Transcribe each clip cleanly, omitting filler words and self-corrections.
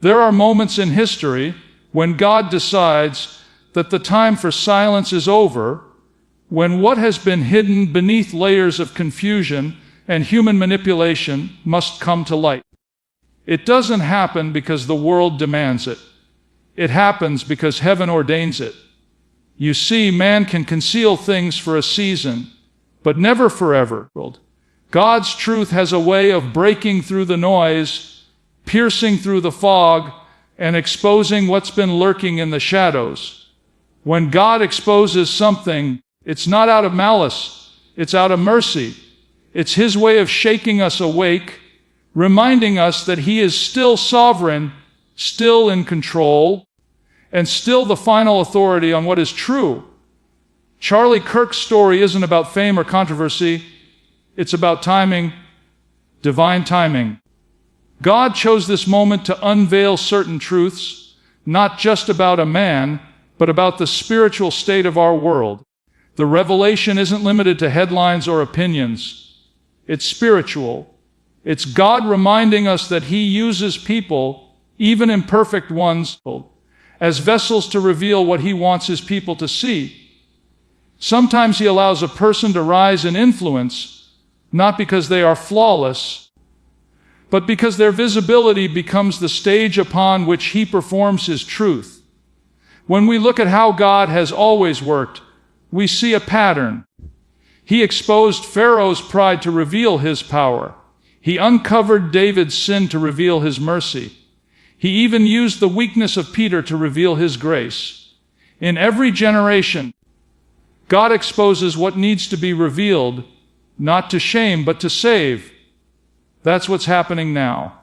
There are moments in history when God decides that the time for silence is over, when what has been hidden beneath layers of confusion and human manipulation must come to light. It doesn't happen because the world demands it. It happens because heaven ordains it. You see, man can conceal things for a season, but never forever. God's truth has a way of breaking through the noise, piercing through the fog, and exposing what's been lurking in the shadows. When God exposes something, it's not out of malice, it's out of mercy. It's His way of shaking us awake, reminding us that He is still sovereign, still in control, and still the final authority on what is true. Charlie Kirk's story isn't about fame or controversy. It's about timing, divine timing. God chose this moment to unveil certain truths, not just about a man, but about the spiritual state of our world. The revelation isn't limited to headlines or opinions. It's spiritual. It's God reminding us that He uses people, even imperfect ones, as vessels to reveal what He wants His people to see. Sometimes He allows a person to rise in influence, not because they are flawless, but because their visibility becomes the stage upon which He performs His truth. When we look at how God has always worked, we see a pattern. He exposed Pharaoh's pride to reveal His power. He uncovered David's sin to reveal His mercy. He even used the weakness of Peter to reveal His grace. In every generation, God exposes what needs to be revealed, not to shame, but to save. That's what's happening now.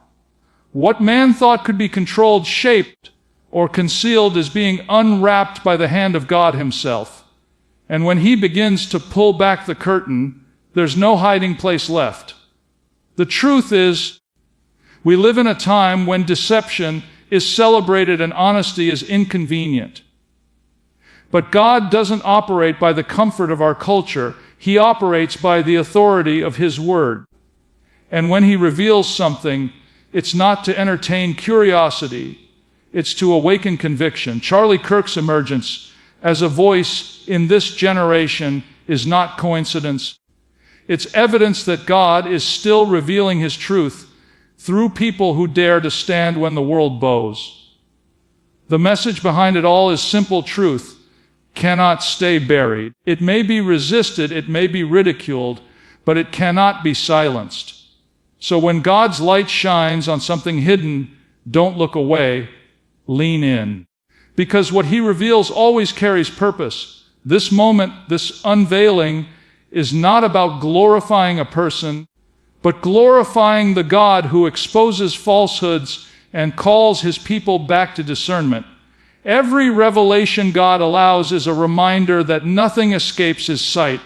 What man thought could be controlled, shaped, or concealed is being unwrapped by the hand of God Himself. And when He begins to pull back the curtain, there's no hiding place left. The truth is, we live in a time when deception is celebrated and honesty is inconvenient. But God doesn't operate by the comfort of our culture. He operates by the authority of His Word. And when He reveals something, it's not to entertain curiosity, it's to awaken conviction. Charlie Kirk's emergence as a voice in this generation is not coincidence. It's evidence that God is still revealing His truth through people who dare to stand when the world bows. The message behind it all is simple truth cannot stay buried. It may be resisted, it may be ridiculed, but it cannot be silenced. So when God's light shines on something hidden, don't look away, lean in. Because what He reveals always carries purpose. This moment, this unveiling, is not about glorifying a person, but glorifying the God who exposes falsehoods and calls His people back to discernment. Every revelation God allows is a reminder that nothing escapes His sight.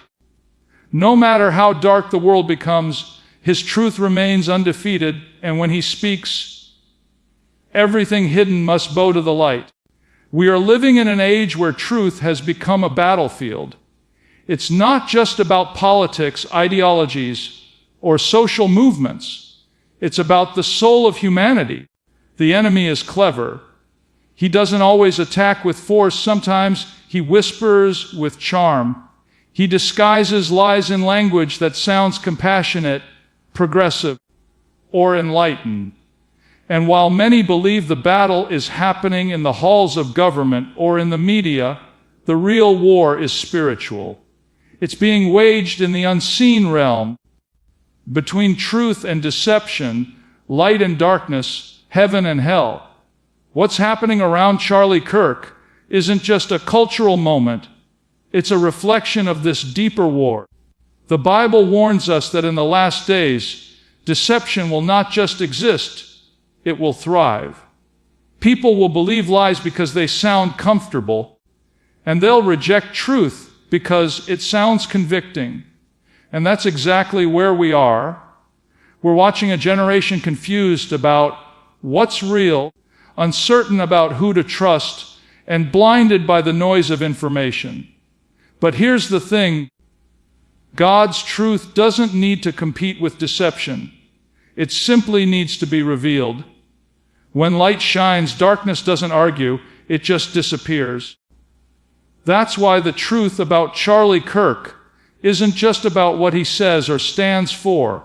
No matter how dark the world becomes, His truth remains undefeated, and when He speaks, everything hidden must bow to the light. We are living in an age where truth has become a battlefield. It's not just about politics, ideologies, or social movements. It's about the soul of humanity. The enemy is clever. He doesn't always attack with force. Sometimes he whispers with charm. He disguises lies in language that sounds compassionate, progressive, or enlightened. And while many believe the battle is happening in the halls of government or in the media, the real war is spiritual. It's being waged in the unseen realm, between truth and deception, light and darkness, heaven and hell. What's happening around Charlie Kirk isn't just a cultural moment. It's a reflection of this deeper war. The Bible warns us that in the last days, deception will not just exist, it will thrive. People will believe lies because they sound comfortable, and they'll reject truth because it sounds convicting. And that's exactly where we are. We're watching a generation confused about what's real, uncertain about who to trust, and blinded by the noise of information. But here's the thing. God's truth doesn't need to compete with deception. It simply needs to be revealed. When light shines, darkness doesn't argue, it just disappears. That's why the truth about Charlie Kirk isn't just about what he says or stands for.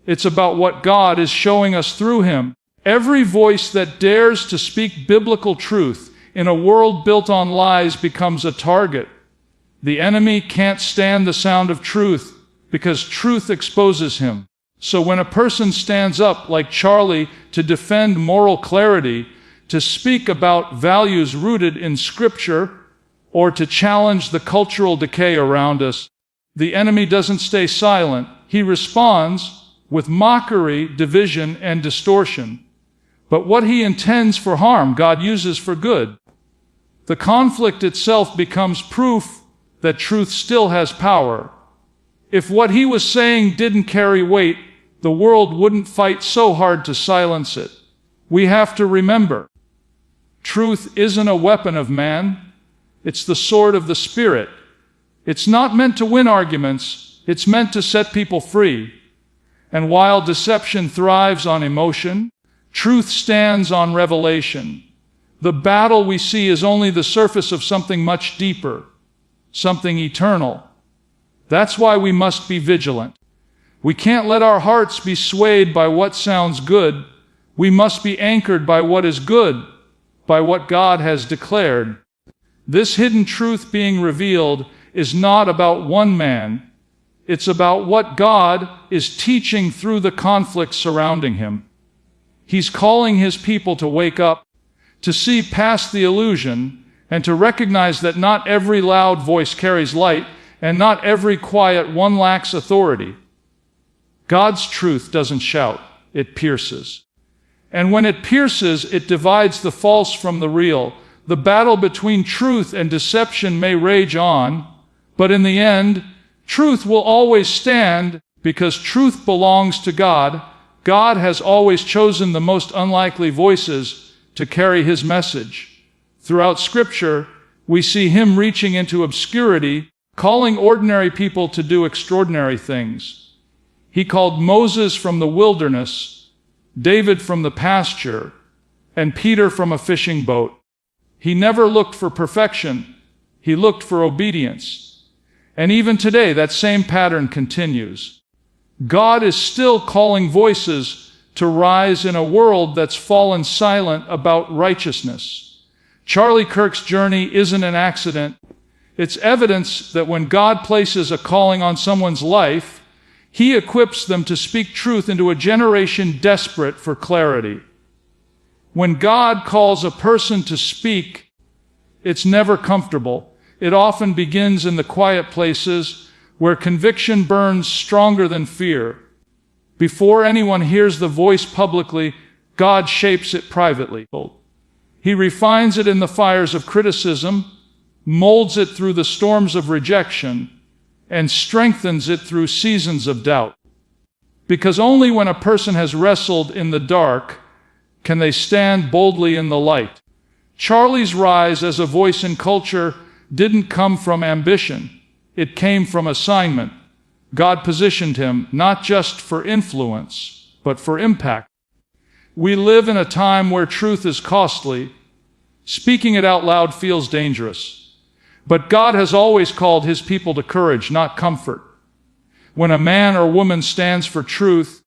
It's about what God is showing us through him. Every voice that dares to speak biblical truth in a world built on lies becomes a target. The enemy can't stand the sound of truth because truth exposes him. So when a person stands up like Charlie to defend moral clarity, to speak about values rooted in Scripture, or to challenge the cultural decay around us, the enemy doesn't stay silent. He responds with mockery, division, and distortion. But what he intends for harm, God uses for good. The conflict itself becomes proof that truth still has power. If what he was saying didn't carry weight, the world wouldn't fight so hard to silence it. We have to remember, truth isn't a weapon of man. It's the sword of the Spirit. It's not meant to win arguments. It's meant to set people free. And while deception thrives on emotion, truth stands on revelation. The battle we see is only the surface of something much deeper, something eternal. That's why we must be vigilant. We can't let our hearts be swayed by what sounds good. We must be anchored by what is good, by what God has declared. This hidden truth being revealed is not about one man. It's about what God is teaching through the conflict surrounding him. He's calling his people to wake up, to see past the illusion, and to recognize that not every loud voice carries light, and not every quiet one lacks authority. God's truth doesn't shout, it pierces. And when it pierces, it divides the false from the real. The battle between truth and deception may rage on, but in the end, truth will always stand because truth belongs to God. God has always chosen the most unlikely voices to carry his message. Throughout Scripture, we see him reaching into obscurity, calling ordinary people to do extraordinary things. He called Moses from the wilderness, David from the pasture, and Peter from a fishing boat. He never looked for perfection. He looked for obedience. And even today, that same pattern continues. God is still calling voices to rise in a world that's fallen silent about righteousness. Charlie Kirk's journey isn't an accident. It's evidence that when God places a calling on someone's life, he equips them to speak truth into a generation desperate for clarity. When God calls a person to speak, it's never comfortable. It often begins in the quiet places where conviction burns stronger than fear. Before anyone hears the voice publicly, God shapes it privately. He refines it in the fires of criticism, molds it through the storms of rejection, and strengthens it through seasons of doubt. Because only when a person has wrestled in the dark can they stand boldly in the light. Charlie's rise as a voice in culture didn't come from ambition. It came from assignment. God positioned him not just for influence, but for impact. We live in a time where truth is costly. Speaking it out loud feels dangerous. But God has always called his people to courage, not comfort. When a man or woman stands for truth,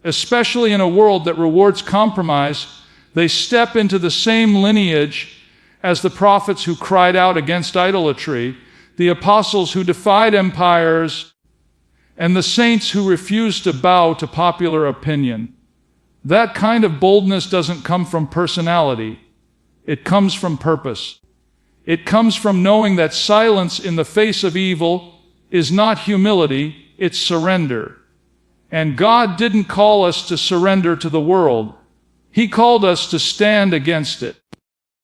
especially in a world that rewards compromise, they step into the same lineage as the prophets who cried out against idolatry, the apostles who defied empires, and the saints who refused to bow to popular opinion. That kind of boldness doesn't come from personality. It comes from purpose. It comes from knowing that silence in the face of evil is not humility, it's surrender. And God didn't call us to surrender to the world. He called us to stand against it.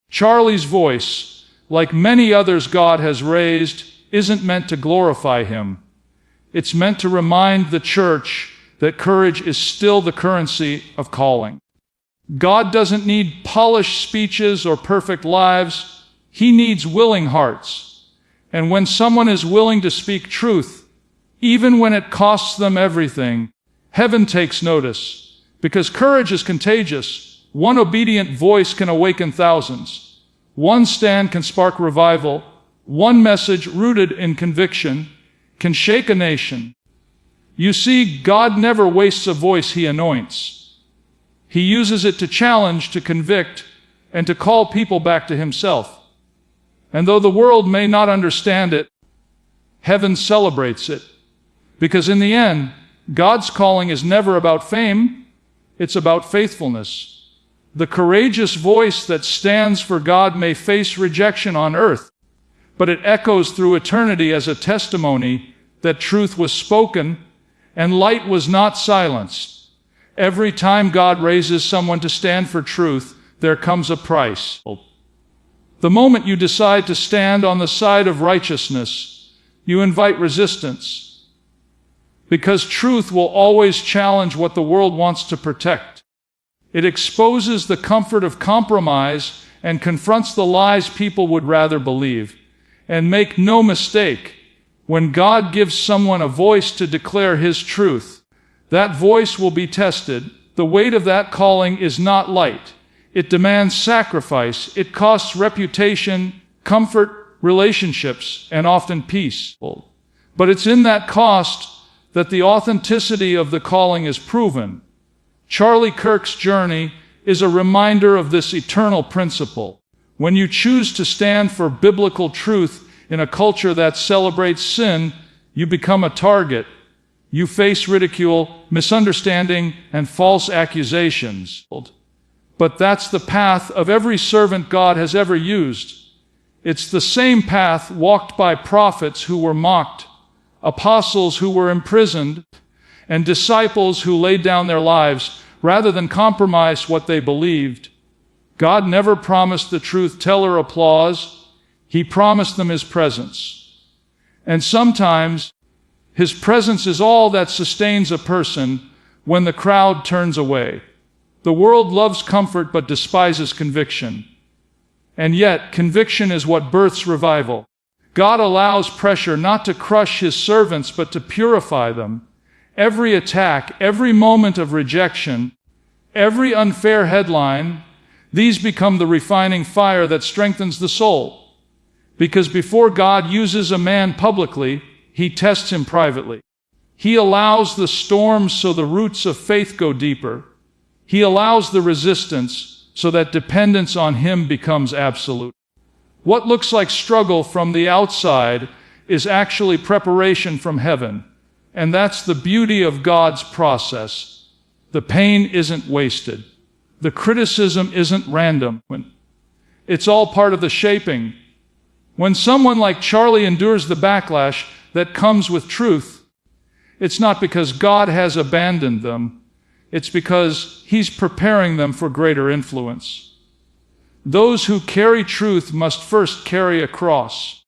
Charlie's voice, like many others God has raised, isn't meant to glorify him. It's meant to remind the church that courage is still the currency of calling. God doesn't need polished speeches or perfect lives. He needs willing hearts. And when someone is willing to speak truth, even when it costs them everything, heaven takes notice. Because courage is contagious. One obedient voice can awaken thousands. One stand can spark revival. One message rooted in conviction can shake a nation. You see, God never wastes a voice He anoints. He uses it to challenge, to convict, and to call people back to Himself. And though the world may not understand it, heaven celebrates it. Because in the end, God's calling is never about fame, it's about faithfulness. The courageous voice that stands for God may face rejection on earth, but it echoes through eternity as a testimony that truth was spoken and light was not silenced. Every time God raises someone to stand for truth, there comes a price. The moment you decide to stand on the side of righteousness, you invite resistance, because truth will always challenge what the world wants to protect. It exposes the comfort of compromise and confronts the lies people would rather believe. And make no mistake, when God gives someone a voice to declare His truth, that voice will be tested. The weight of that calling is not light. It demands sacrifice. It costs reputation, comfort, relationships, and often peace. But it's in that cost that the authenticity of the calling is proven. Charlie Kirk's journey is a reminder of this eternal principle. When you choose to stand for biblical truth in a culture that celebrates sin, you become a target. You face ridicule, misunderstanding, and false accusations. But that's the path of every servant God has ever used. It's the same path walked by prophets who were mocked, apostles who were imprisoned, and disciples who laid down their lives rather than compromise what they believed. God never promised the truth teller applause. He promised them His presence. And sometimes His presence is all that sustains a person when the crowd turns away. The world loves comfort but despises conviction. And yet, conviction is what births revival. God allows pressure not to crush His servants but to purify them. Every attack, every moment of rejection, every unfair headline, these become the refining fire that strengthens the soul. Because before God uses a man publicly, He tests him privately. He allows the storms so the roots of faith go deeper. He allows the resistance so that dependence on Him becomes absolute. What looks like struggle from the outside is actually preparation from heaven. And that's the beauty of God's process. The pain isn't wasted. The criticism isn't random. It's all part of the shaping. When someone like Charlie endures the backlash that comes with truth, it's not because God has abandoned them. It's because He's preparing them for greater influence. Those who carry truth must first carry a cross.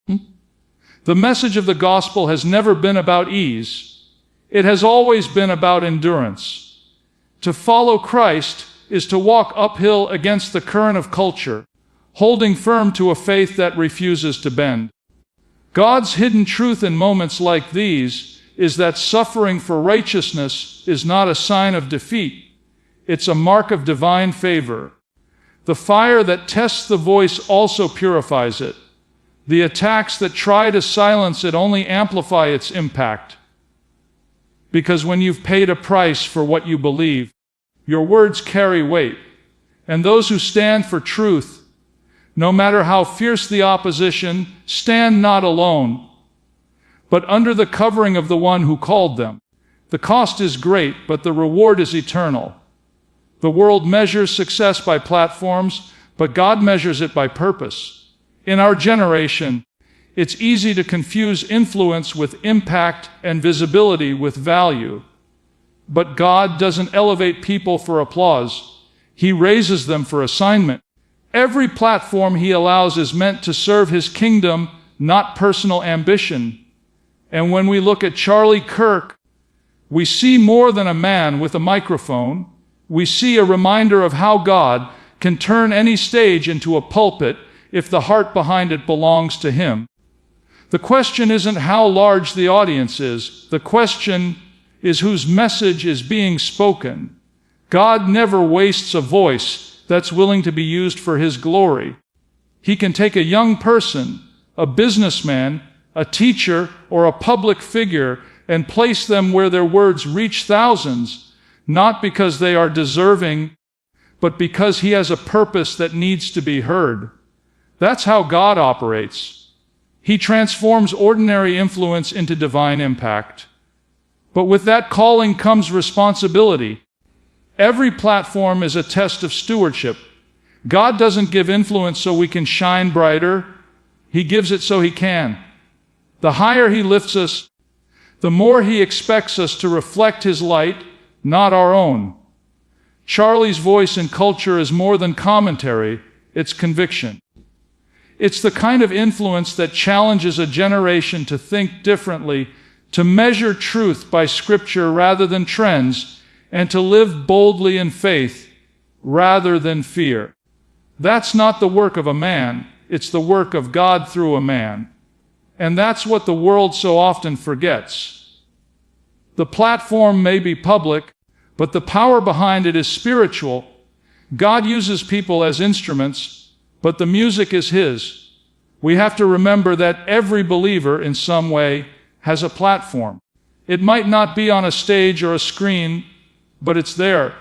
The message of the gospel has never been about ease. It has always been about endurance. To follow Christ is to walk uphill against the current of culture, holding firm to a faith that refuses to bend. God's hidden truth in moments like these is that suffering for righteousness is not a sign of defeat. It's a mark of divine favor. The fire that tests the voice also purifies it. The attacks that try to silence it only amplify its impact. Because when you've paid a price for what you believe, your words carry weight. And those who stand for truth, no matter how fierce the opposition, stand not alone, but under the covering of the one who called them. The cost is great, but the reward is eternal. The world measures success by platforms, but God measures it by purpose. In our generation, it's easy to confuse influence with impact and visibility with value. But God doesn't elevate people for applause. He raises them for assignment. Every platform He allows is meant to serve His kingdom, not personal ambition. And when we look at Charlie Kirk, we see more than a man with a microphone. We see a reminder of how God can turn any stage into a pulpit if the heart behind it belongs to Him. The question isn't how large the audience is. The question is whose message is being spoken. God never wastes a voice. that's willing to be used for His glory. He can take a young person, a businessman, a teacher, or a public figure and place them where their words reach thousands, not because they are deserving, but because He has a purpose that needs to be heard. That's how God operates. He transforms ordinary influence into divine impact. But with that calling comes responsibility. Every platform is a test of stewardship. God doesn't give influence so we can shine brighter. He gives it so He can. The higher He lifts us, the more He expects us to reflect His light, not our own. Charlie's voice in culture is more than commentary, it's conviction. It's the kind of influence that challenges a generation to think differently, to measure truth by Scripture rather than trends, and to live boldly in faith rather than fear. That's not the work of a man, it's the work of God through a man. And that's what the world so often forgets. The platform may be public, but the power behind it is spiritual. God uses people as instruments, but the music is His. We have to remember that every believer in some way has a platform. It might not be on a stage or a screen, but it's there.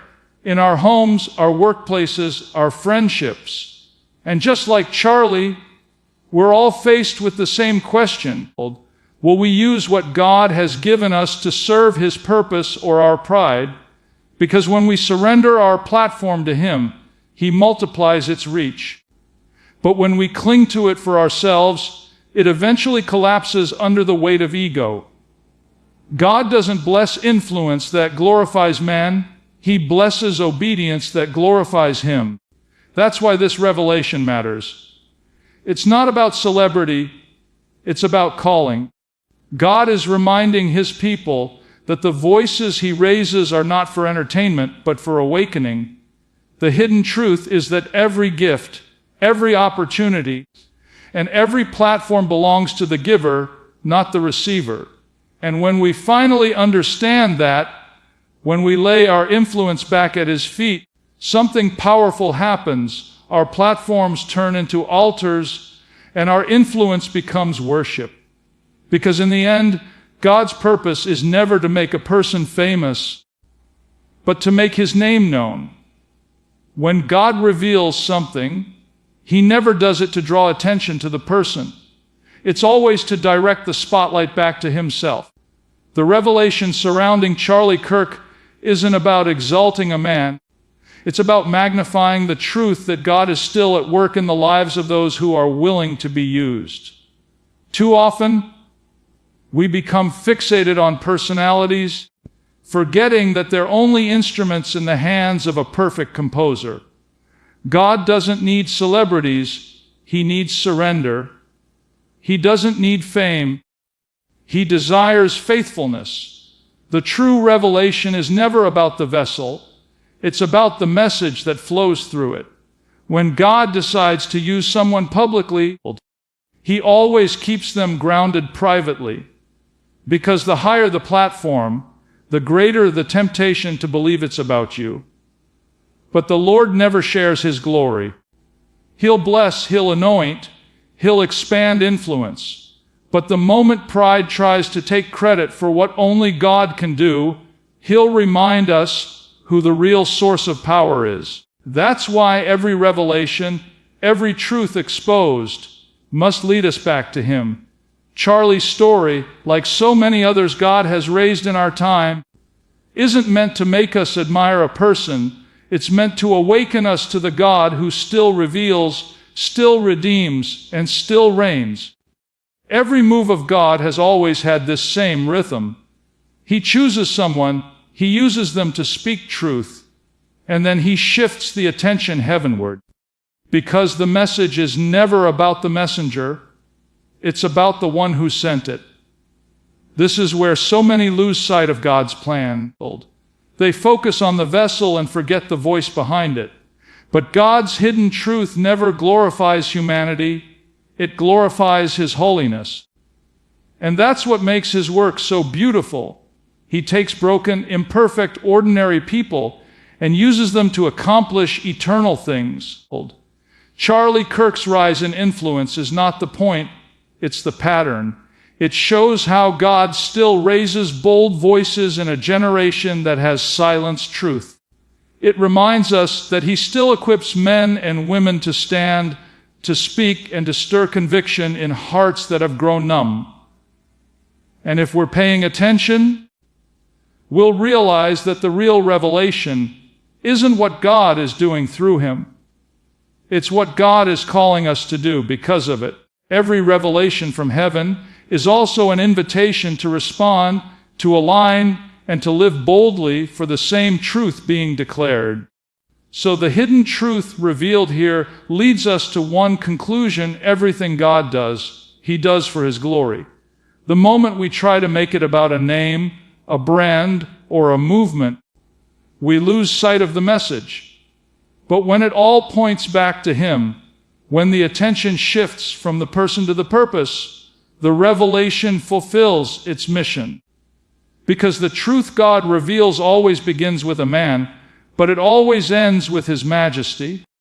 In our homes, our workplaces, our friendships. And just like Charlie, we're all faced with the same question. Will we use what God has given us to serve His purpose or our pride? Because when we surrender our platform to Him, He multiplies its reach. But when we cling to it for ourselves, it eventually collapses under the weight of ego. God doesn't bless influence that glorifies man. He blesses obedience that glorifies Him. That's why this revelation matters. It's not about celebrity, it's about calling. God is reminding His people that the voices He raises are not for entertainment, but for awakening. The hidden truth is that every gift, every opportunity, and every platform belongs to the giver, not the receiver. And when we finally understand that, when we lay our influence back at His feet, something powerful happens. Our platforms turn into altars, and our influence becomes worship. Because in the end, God's purpose is never to make a person famous, but to make His name known. When God reveals something, He never does it to draw attention to the person. It's always to direct the spotlight back to Himself. The revelation surrounding Charlie Kirk isn't about exalting a man. It's about magnifying the truth that God is still at work in the lives of those who are willing to be used. Too often, we become fixated on personalities, forgetting that they're only instruments in the hands of a perfect composer. God doesn't need celebrities, He needs surrender. He doesn't need fame, He desires faithfulness. The true revelation is never about the vessel, it's about the message that flows through it. When God decides to use someone publicly, He always keeps them grounded privately. Because the higher the platform, the greater the temptation to believe it's about you. But the Lord never shares His glory. He'll bless, He'll anoint, He'll expand influence. But the moment pride tries to take credit for what only God can do, He'll remind us who the real source of power is. That's why every revelation, every truth exposed, must lead us back to Him. Charlie's story, like so many others God has raised in our time, isn't meant to make us admire a person. It's meant to awaken us to the God who still reveals, still redeems, and still reigns. Every move of God has always had this same rhythm. He chooses someone, He uses them to speak truth, and then He shifts the attention heavenward. Because the message is never about the messenger, it's about the one who sent it. This is where so many lose sight of God's plan. They focus on the vessel and forget the voice behind it. But God's hidden truth never glorifies humanity, it glorifies His holiness. And that's what makes His work so beautiful. He takes broken, imperfect, ordinary people, and uses them to accomplish eternal things. Charlie Kirk's rise in influence is not the point, it's the pattern. It shows how God still raises bold voices in a generation that has silenced truth. It reminds us that He still equips men and women to stand, to speak, and to stir conviction in hearts that have grown numb. And if we're paying attention, we'll realize that the real revelation isn't what God is doing through Him. It's what God is calling us to do because of it. Every revelation from heaven is also an invitation to respond, to align, and to live boldly for the same truth being declared. So the hidden truth revealed here leads us to one conclusion: everything God does, He does for His glory. The moment we try to make it about a name, a brand, or a movement, we lose sight of the message. But when it all points back to Him, when the attention shifts from the person to the purpose, the revelation fulfills its mission. Because the truth God reveals always begins with a man, but it always ends with His majesty.